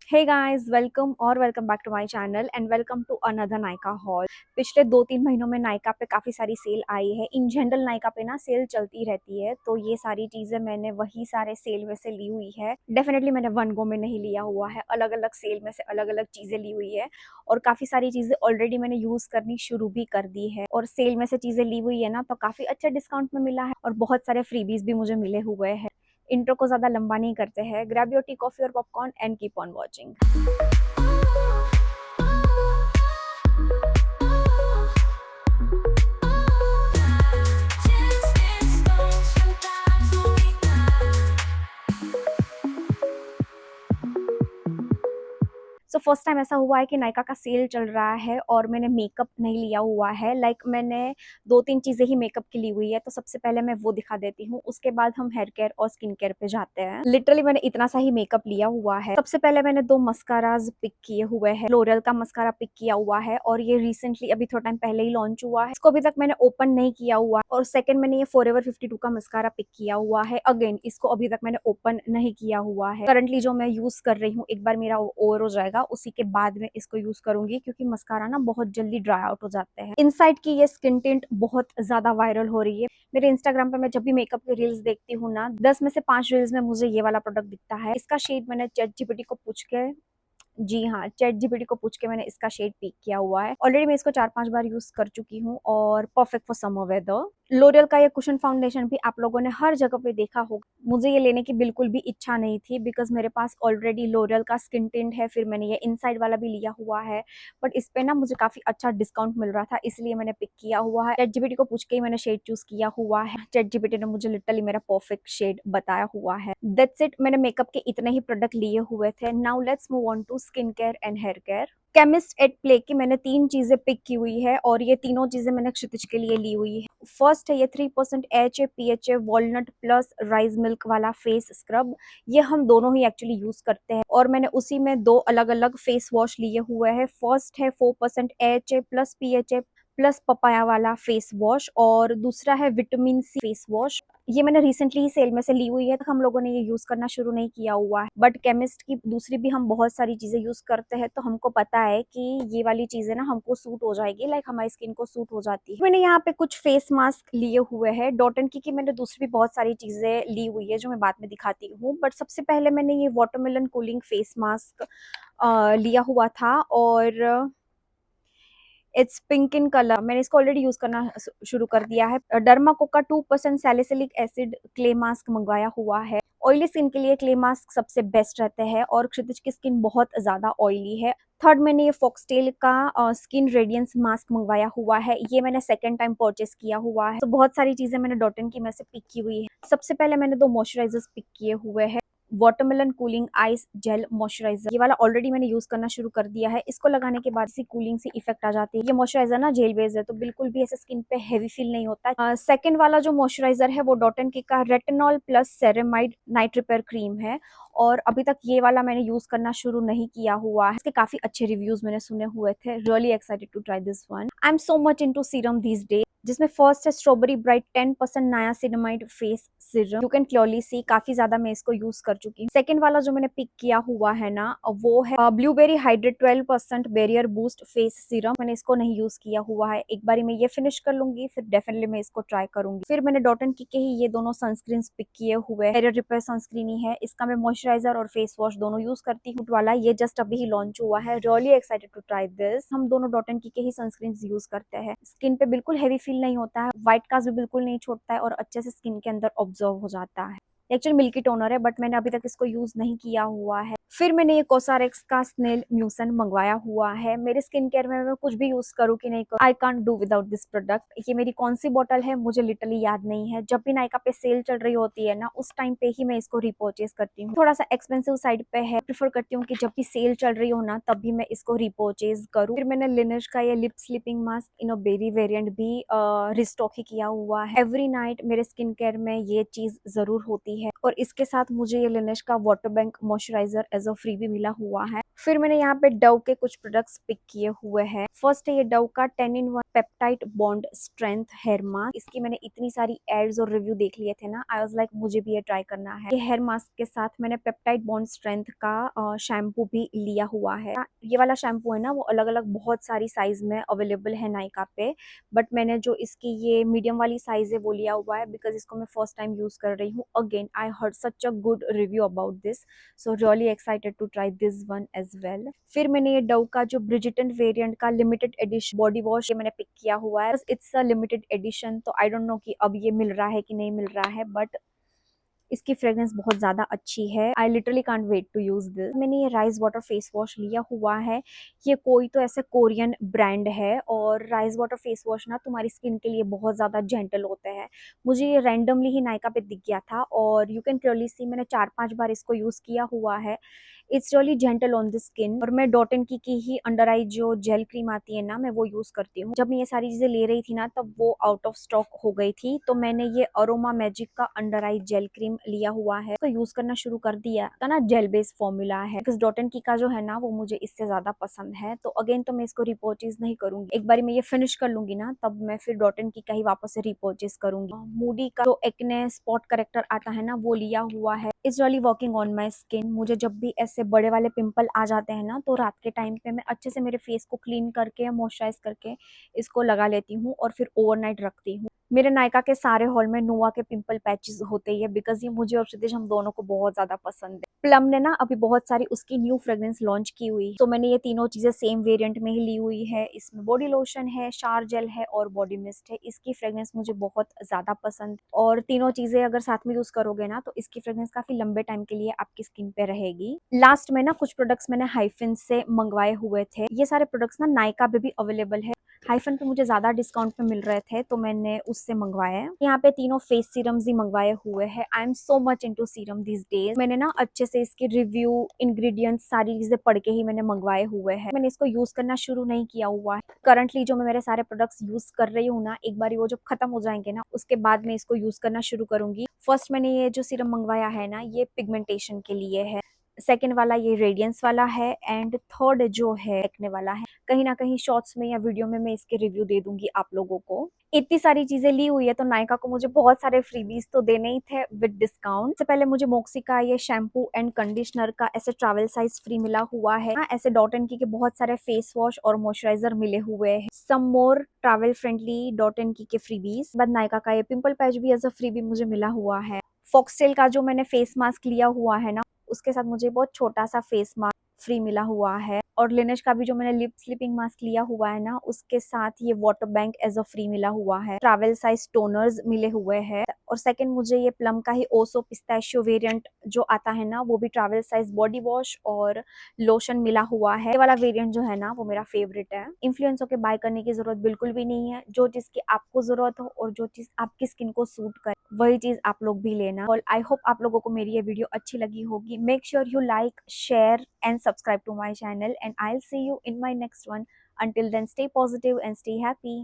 Hey guys, welcome back to my channel and welcome to another Nykaa haul. पिछले 2-3 महीनों में नायका पे काफ़ी सारी सेल आई है। इन जनरल नायका पे ना सेल चलती रहती है, तो ये सारी चीज़ें मैंने वही सारे सेल में से ली हुई है। डेफिनेटली मैंने वन गो में नहीं लिया हुआ है, अलग अलग सेल में से अलग अलग चीज़ें ली हुई है और काफ़ी सारी चीज़ें ऑलरेडी मैंने यूज़ करनी शुरू भी कर दी है। और सेल में से चीज़ें ली हुई है ना, तो काफ़ी अच्छा डिस्काउंट में मिला है और बहुत सारे फ्रीबीज भी मुझे मिले हुए हैं। इंट्रो को ज़्यादा लंबा नहीं करते हैं। ग्रैब योर टी, कॉफी और popcorn and keep on watching. So first time ऐसा हुआ है कि नायका का सेल चल रहा है और मैंने मेकअप नहीं लिया हुआ है। मैंने 2-3 चीज़ें ही मेकअप की ली हुई है, तो सबसे पहले मैं वो दिखा देती हूँ। उसके बाद हम हेयर केयर और स्किन केयर पे जाते हैं। लिटरली मैंने इतना सा ही मेकअप लिया हुआ है। सबसे पहले मैंने 2 मस्काराज पिक किए हुए हैं। लोरियल का मस्कारा पिक किया हुआ है और ये रिसेंटली अभी थोड़ा टाइम पहले ही लॉन्च हुआ है। इसको अभी तक मैंने ओपन नहीं किया हुआ। और सेकंड मैंने ये फॉरएवर 52 का मस्कारा पिक किया हुआ है। अगेन इसको अभी तक मैंने ओपन नहीं किया हुआ है। करंटली जो मैं यूज कर रही हूँ, एक बार मेरा ओवर हो जाएगा उसी के बाद में इसको यूज करूंगी, क्योंकि मस्कारा ना बहुत जल्दी ड्राई आउट हो जाते हैं। इनसाइड की ये स्किन टिंट बहुत ज्यादा वायरल हो रही है। मेरे इंस्टाग्राम पे मैं जब भी मेकअप की रील्स देखती हूँ ना, 10 में से 5 रील्स में मुझे ये वाला प्रोडक्ट दिखता है। इसका शेड मैंने चैट जीपीटी को पूछ के, जी हाँ, चैट जीपीटी को पूछ के मैंने इसका शेड पिक किया हुआ है। ऑलरेडी मैं इसको 4-5 बार यूज कर चुकी हूँ और perfect for summer weather. L'Oreal का ये कुशन फाउंडेशन भी आप लोगों ने हर जगह पे देखा होगा। मुझे ये लेने की बिल्कुल भी इच्छा नहीं थी, बिकॉज मेरे पास ऑलरेडी लोरियल का स्किन टिंट है। फिर मैंने ये इनसाइड वाला भी लिया हुआ है, बट इस पे ना मुझे काफी अच्छा डिस्काउंट मिल रहा था, इसलिए मैंने पिक किया हुआ है। चैट जीपीटी को पूछ के ही मैंने शेड चूज किया हुआ है। चैट जीपीटी ने मुझे लिटरली मेरा परफेक्ट शेड बताया हुआ है। दैट्स इट, मैंने मेकअप के इतने ही प्रोडक्ट लिए हुए थे। Now let's move on to skin care and hair care. Chemist at play की मैंने 3 चीजें पिक की हुई है और ये तीनों चीजें मैंने क्षितिज के लिए ली हुई है। फर्स्ट है ये 3% H A PHA walnut plus rice milk वाला फेस स्क्रब। ये हम दोनों ही एक्चुअली यूज करते हैं और मैंने उसी में 2 अलग अलग फेस वॉश लिए हुए हैं। फर्स्ट है 4% H A plus PHA plus papaya वाला फेस वॉश और दूसरा है विटामिन सी फेस वॉश। ये मैंने रिसेंटली ही सेल में से ली हुई है, हम लोगों ने ये यूज करना शुरू नहीं किया हुआ है, बट केमिस्ट की दूसरी भी हम बहुत सारी चीजें यूज करते हैं, तो हमको पता है कि ये वाली चीजें ना हमको सूट हो जाएगी, हमारी स्किन को सूट हो जाती है। मैंने यहाँ पे कुछ फेस मास्क लिए हुए हैं डॉट एंड की मैंने दूसरी भी बहुत सारी चीजें ली हुई है जो मैं बाद में दिखाती हूँ, बट सबसे पहले मैंने ये वाटरमेलन कूलिंग फेस मास्क लिया हुआ था और इट्स पिंक इन कलर। मैंने इसको ऑलरेडी यूज करना शुरू कर दिया है। Derma Coca 2% salicylic acid clay mask मंगवाया हुआ है। ऑयली स्किन के लिए क्ले मास्क सबसे बेस्ट रहते हैं और क्षितिज की स्किन बहुत ज्यादा ऑयली है। थर्ड मैंने ये फॉक्सटेल का स्किन रेडियंस मास्क मंगवाया हुआ है। ये मैंने सेकंड टाइम परचेस किया हुआ है। तो बहुत सारी चीजें मैंने डॉट एंड की में से पिक की हुई है। सबसे पहले मैंने 2 मॉइस्चराइजर्स पिक किए हुए हैं। Watermelon cooling ice gel moisturiser, ये वाला ऑलरेडी मैंने यूज करना शुरू कर दिया है। इसको लगाने के बाद इसी कूलिंग से इफेक्ट आ जाती है। ये मॉइस्चराइजर ना जेल बेस्ड है, तो बिल्कुल भी ऐसे स्किन पे हेवी फील नहीं होता है। सेकंड वाला जो मॉइस्चराइजर है वो डॉट एंड की का retinol plus ceramide night repair cream है और अभी तक ये वाला मैंने यूज करना शुरू नहीं किया हुआ है। इसके काफी अच्छे रिव्यूज मैंने सुने हुए थे। Really excited to try this one. I am so much into serum these days, जिसमें फर्स्ट है strawberry bright 10% niacinamide face serum. You can clearly see काफी ज्यादा मैं इसको यूज कर चुकी हूँ। सेकंड वाला जो मैंने पिक किया हुआ है ना, वो है blueberry hydrate 12% barrier boost face serum. मैंने इसको नहीं यूज किया हुआ है, एक बारी मैं ये फिनिश कर लूंगी फिर डेफिनेटली मैं इसको ट्राई करूंगी। फिर मैंने डॉट एंड की के ही ये दोनों सनस्क्रीन पिक किए हुए हैं। हेयर रिपेयर सनस्क्रीन ही है, इसका मैं मॉइस्चराइजर और फेस वॉश दोनों यूज करती हूँ। वाला ये जस्ट अभी ही लॉन्च हुआ है। Really excited to try this. हम दोनों डॉट एंड की के ही सनस्क्रीन यूज करते हैं। स्किन पे बिल्कुल हेवी फील नहीं होता है, व्हाइट कास्ट भी बिल्कुल नहीं छोड़ता है और अच्छे से स्किन के अंदर ऑब्जर्व हो जाता है। एक्चुअली मिल्की टोनर है, बट मैंने अभी तक इसको यूज नहीं किया हुआ है। फिर मैंने ये कोसारेक्स का स्नेल म्यूसन मंगवाया हुआ है। मेरे स्किन केयर में मैं कुछ भी यूज करूँ कि नहीं करूँ, I can't do without this product. ये मेरी कौन सी बॉटल है मुझे लिटरली याद नहीं है। जब भी नायका पे सेल चल रही होती है ना, उस टाइम पे ही मैं इसको रिपर्चेज करती हूँ। थोड़ा सा एक्सपेंसिव साइड पे है, प्रीफर करती हूँ कि जब भी सेल चल रही हो ना तब भी मैं इसको रिपर्चेज करूँ। फिर मैंने लिनेज का ये लिप स्लीपिंग मास्क इन बेरी वेरिएंट भी रिस्टॉक ही किया हुआ है। एवरी नाइट मेरे स्किन केयर में ये चीज जरूर होती है और इसके साथ मुझे ये लिनेज का water bank moisturiser as a free भी मिला हुआ है। फिर मैंने यहाँ पे डव के कुछ प्रोडक्ट्स पिक किए हुए हैं। फर्स्ट है ये डव का 10 in 1 peptide bond strength hair mask. इसकी मैंने इतनी सारी एड्स और रिव्यू देख लिए थे ना, आई वाज लाइक मुझे भी ये ट्राई करना है। ये हेयर मास्क के साथ मैंने पेप्टाइड बॉन्ड स्ट्रेंथ का शैम्पू भी लिया हुआ है। ये वाला शैम्पू है ना, वो अलग अलग बहुत सारी साइज में अवेलेबल है नायका पे, बट मैंने जो इसकी ये मीडियम वाली साइज है वो लिया हुआ है, बिकॉज इसको मैं फर्स्ट टाइम यूज कर रही हूँ। Again I heard such a good review about this, so really excited to try this one as well. फिर मैंने ये डव का जो ब्रिजिटन वेरिएंट का लिमिटेड एडिशन बॉडी वॉश ये मैंने पिक किया हुआ है। इट्स अ लिमिटेड एडिशन, तो आई डोंट नो कि अब ये मिल रहा है कि नहीं मिल रहा है, बट इसकी फ्रेग्रेंस बहुत ज़्यादा अच्छी है। I literally can't wait to use this. मैंने ये राइस वाटर फेस वॉश लिया हुआ है। ये कोई तो ऐसे कोरियन ब्रांड है, और राइस वाटर फेस वॉश ना तुम्हारी स्किन के लिए बहुत ज़्यादा जेंटल होते हैं। मुझे ये रैंडमली ही नायका पे दिख गया था, और यू कैन क्लियरली सी मैंने 4-5 बार इसको यूज़ किया हुआ है। It's really gentle on the skin. और मैं डॉट एंड की ही अंडर आई जो जेल क्रीम आती है ना, मैं वो यूज़ करती हूँ। जब मैं ये सारी चीज़ें ले रही थी ना, तब वो आउट ऑफ स्टॉक हो गई थी, तो मैंने ये अरोमा मैजिक का अंडर आई जेल क्रीम लिया हुआ है, तो यूज करना शुरू कर दिया का ना। जेल बेस्ड फॉर्मूला है, बिकॉज डॉट एंड की का जो है ना वो मुझे इससे ज्यादा पसंद है, तो अगेन तो मैं इसको रिपर्चेज नहीं करूंगी। एक बार मैं ये फिनिश कर लूंगी ना, तब मैं फिर डॉट एंड की का ही वापस से रिपर्चेज करूंगी। मूडी का जो एक्ने स्पॉट करेक्टर आता है ना, वो लिया हुआ है। It's really working on my skin. मुझे जब भी ऐसे बड़े वाले पिंपल आ जाते हैं ना, तो रात के टाइम पे मैं अच्छे से मेरे फेस को क्लीन करके या मॉइस्चराइज करके इसको लगा लेती हूँ, और फिर ओवरनाइट रखती हूँ। मेरे नायका के सारे हॉल में नोवा के पिंपल पैचेस होते ही है, बिकॉज ये मुझे और क्षितिज हम दोनों को बहुत ज्यादा पसंद है। प्लम ने ना अभी बहुत सारी उसकी न्यू फ्रेग्रेंस लॉन्च की हुई है, तो मैंने ये तीनों चीजें सेम वेरिएंट में ही ली हुई है। इसमें बॉडी लोशन है, शार जेल है और बॉडी मिस्ट है। इसकी फ्रेग्रेंस मुझे बहुत ज्यादा पसंद, और तीनों चीजें अगर साथ में यूज करोगे ना, तो इसकी फ्रेग्रेंस काफी लंबे टाइम के लिए आपकी स्किन पे रहेगी। लास्ट में ना कुछ प्रोडक्ट्स मैंने हाइफिन से मंगवाए हुए थे। ये सारे प्रोडक्ट्स ना नायका पे भी अवेलेबल है। हाइफन पे मुझे ज्यादा डिस्काउंट पे मिल रहे थे, तो मैंने उससे मंगवाया है। यहाँ पे तीनों फेस सीरम्स ही मंगवाए हुए हैं। आई am so much into serum this days. मैंने ना अच्छे से इसकी रिव्यू, इंग्रेडिएंट्स सारी चीजें पढ़ के ही मैंने मंगवाए हुए हैं। मैंने इसको यूज करना शुरू नहीं किया हुआ है करंटली। जो मैं मेरे सारे प्रोडक्ट्स यूज कर रही हूँ ना, एक बार वो जब खत्म हो जाएंगे ना, उसके बाद मैं इसको यूज करना शुरू करूंगी। फर्स्ट मैंने ये जो सीरम मंगवाया है ना, ये पिगमेंटेशन के लिए है। सेकेंड वाला ये रेडियंस वाला है, एंड थर्ड जो है एक्ने वाला है। कहीं ना कहीं शॉर्ट्स में या वीडियो में मैं इसके रिव्यू दे दूंगी आप लोगों को। इतनी सारी चीजें ली हुई है, तो नायका को मुझे बहुत सारे फ्रीबीज तो देने ही थे विद डिस्काउंट। से पहले मुझे मोक्सी का ये शैम्पू एंड कंडीशनर का ऐसे ट्रैवल साइज फ्री मिला हुआ है। ऐसे डॉट एंड की के बहुत सारे फेस वॉश और मॉइस्चराइजर मिले हुए हैं। सम मोर ट्रैवल फ्रेंडली डॉट एंड की के फ्रीबीज। बाद नायका का ये पिंपल पैच भी एज अ फ्रीबी मुझे मिला हुआ है। फॉक्सटेल का जो मैंने फेस मास्क लिया हुआ है ना, उसके साथ मुझे बहुत छोटा सा फेस मास्क फ्री मिला हुआ है। और लिनेश का भी जो मैंने लिप स्लीपिंग मास्क लिया हुआ है ना, उसके साथ ये water bank as a free मिला हुआ है। ट्रैवल साइज टोनर्स मिले हुए हैं। और सेकंड मुझे ये प्लम का ही ओसो पिस्ताशियो वेरिएंट जो आता है ना, वो भी ट्रैवल साइज बॉडी वॉश और लोशन मिला हुआ है। ये वाला वेरिएंट जो है ना, वो मेरा फेवरेट है। इन्फ्लुएंस होकर बाय करने की जरूरत बिल्कुल भी नहीं है। जो चीज की आपको जरूरत हो और जो चीज आपकी स्किन को सूट करे, वही चीज आप लोग भी लेना। और आई होप आप लोगों को मेरी ये वीडियो अच्छी लगी होगी। Make sure you like, share and subscribe to my channel, and I'll see you in my next one. Until then, stay positive and stay happy.